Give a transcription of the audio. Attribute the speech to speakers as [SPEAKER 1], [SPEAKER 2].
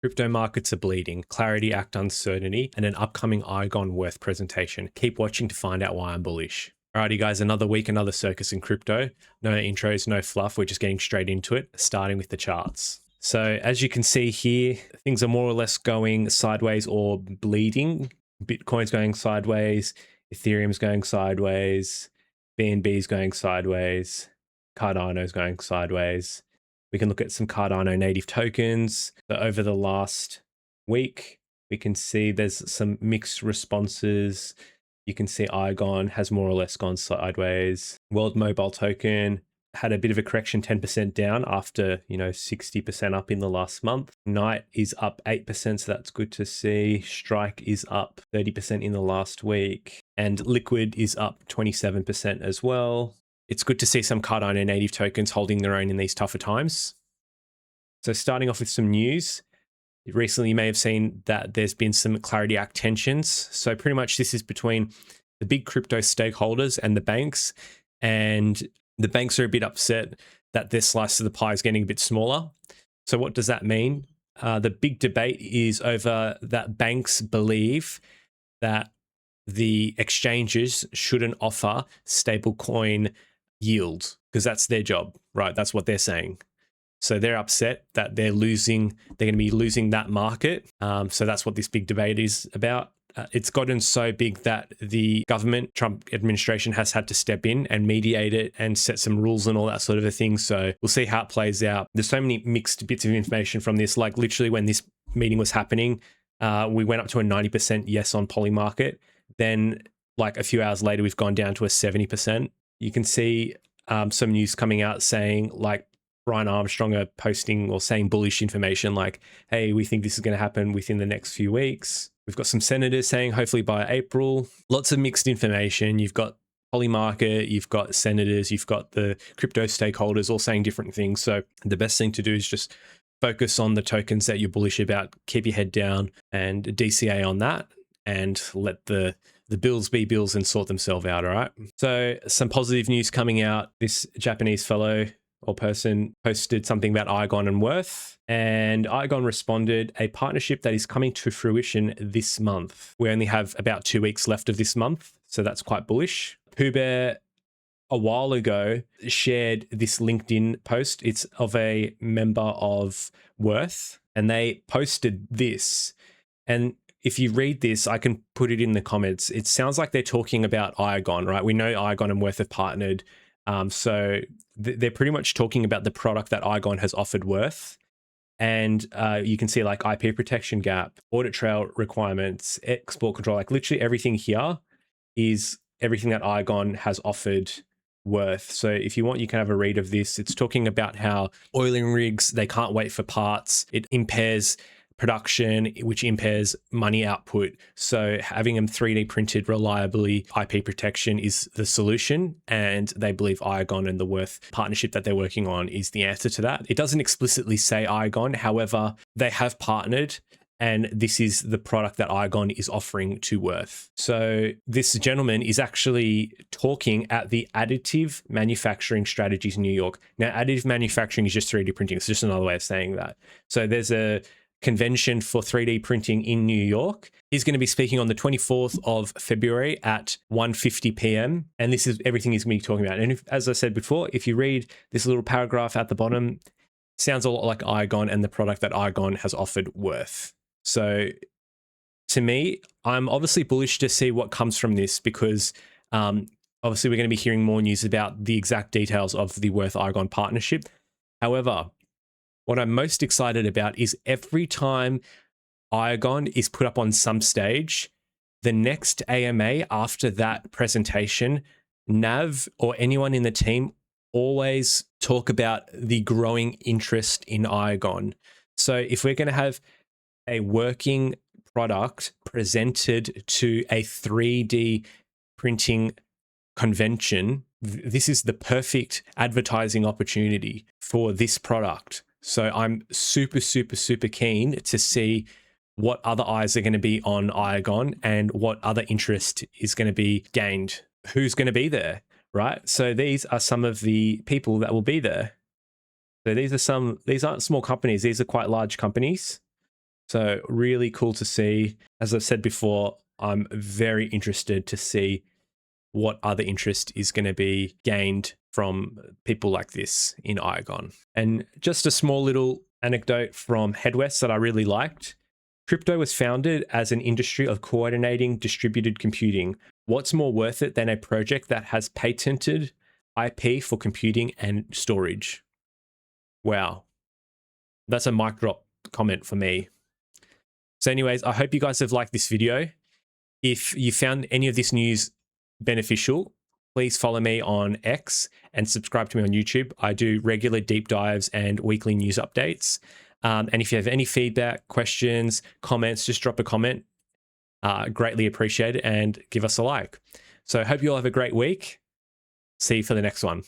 [SPEAKER 1] Crypto markets are bleeding, Clarity Act uncertainty, and an upcoming Iagon WURTH presentation. Keep watching to find out why I'm bullish. Alrighty guys, another week, another circus in crypto. No intros, no fluff, we're just getting straight into it, starting with the charts. So as you can see here, things are more or less going sideways or bleeding. Bitcoin's going sideways, Ethereum's going sideways, BNB's going sideways, Cardano's going sideways. We can look at some Cardano native tokens. So over the last week, we can see there's some mixed responses. You can see Iagon has more or less gone sideways. World Mobile Token had a bit of a correction, 10% down after, 60% up in the last month. Knight is up 8%, so that's good to see. Strike is up 30% in the last week. And Liquid is up 27% as well. It's good to see some Cardano native tokens holding their own in these tougher times. So starting off with some news, recently you may have seen that there's been some Clarity Act tensions. So pretty much this is between the big crypto stakeholders and the banks. And the banks are a bit upset that their slice of the pie is getting a bit smaller. So what does that mean? The big debate is over that banks believe that the exchanges shouldn't offer stablecoin yield because that's their job, right? That's what they're saying. So they're upset that they're going to be losing that market. So that's what this big debate is about. It's gotten so big that the government, Trump administration, has had to step in and mediate it and set some rules and all that sort of a thing. So we'll see how it plays out. There's so many mixed bits of information from this. Like literally when this meeting was happening, we went up to a 90% yes on Polymarket. Then like a few hours later, we've gone down to a 70%. You can see some news coming out saying like Brian Armstrong are posting or saying bullish information like, hey, we think this is going to happen within the next few weeks. We've got some senators saying hopefully by April. Lots of mixed information. You've got Polymarket, you've got senators, you've got the crypto stakeholders all saying different things. So the best thing to do is just focus on the tokens that you're bullish about, keep your head down and DCA on that and let the bills be bills and sort themselves out, all right? So some positive news coming out. This Japanese fellow or person posted something about Iagon and WURTH, and Iagon responded, a partnership that is coming to fruition this month. We only have about 2 weeks left of this month, so that's quite bullish. Pooh Bear a while ago shared this LinkedIn post. It's of a member of WURTH, and they posted this. And if you read this, I can put it in the comments. It sounds like they're talking about Iagon, right? We know Iagon and WURTH have partnered. So they're pretty much talking about the product that Iagon has offered WURTH. And you can see like IP protection gap, audit trail requirements, export control, like literally everything here is everything that Iagon has offered WURTH. So if you want, you can have a read of this. It's talking about how oiling rigs, they can't wait for parts. It impairs production, which impairs money output. So having them 3D printed reliably, IP protection is the solution. And they believe Iagon and the WURTH partnership that they're working on is the answer to that. It doesn't explicitly say Iagon. However, they have partnered and this is the product that Iagon is offering to WURTH. So this gentleman is actually talking at the Additive Manufacturing Strategies in New York. Now, additive manufacturing is just 3D printing. It's just another way of saying that. So there's a convention for 3D printing in New York. He's going to be speaking on the 24th of February at 1:50 p.m. And this is everything he's going to be talking about. And as I said before, if you read this little paragraph at the bottom, sounds a lot like Iagon and the product that Iagon has offered WURTH. So to me, I'm obviously bullish to see what comes from this because obviously we're going to be hearing more news about the exact details of the WURTH Iagon partnership. However, what I'm most excited about is every time Iagon is put up on some stage, the next AMA after that presentation, Nav or anyone in the team always talk about the growing interest in Iagon. So if we're going to have a working product presented to a 3D printing convention, this is the perfect advertising opportunity for this product. So I'm super, super, super keen to see what other eyes are going to be on Iagon and what other interest is going to be gained. Who's going to be there, right? So these are some of the people that will be there. So these aren't small companies. These are quite large companies. So really cool to see. As I've said before, I'm very interested to see what other interest is going to be gained from people like this in Iagon. And just a small little anecdote from Headwest that I really liked. Crypto was founded as an industry of coordinating distributed computing. What's more worth it than a project that has patented IP for computing and storage? Wow. That's a mic drop comment for me. So anyways, I hope you guys have liked this video. If you found any of this news beneficial, please follow me on X and subscribe to me on YouTube. I do regular deep dives and weekly news updates. And if you have any feedback, questions, comments, just drop a comment. Greatly appreciate it, and give us a like. So I hope you all have a great week. See you for the next one.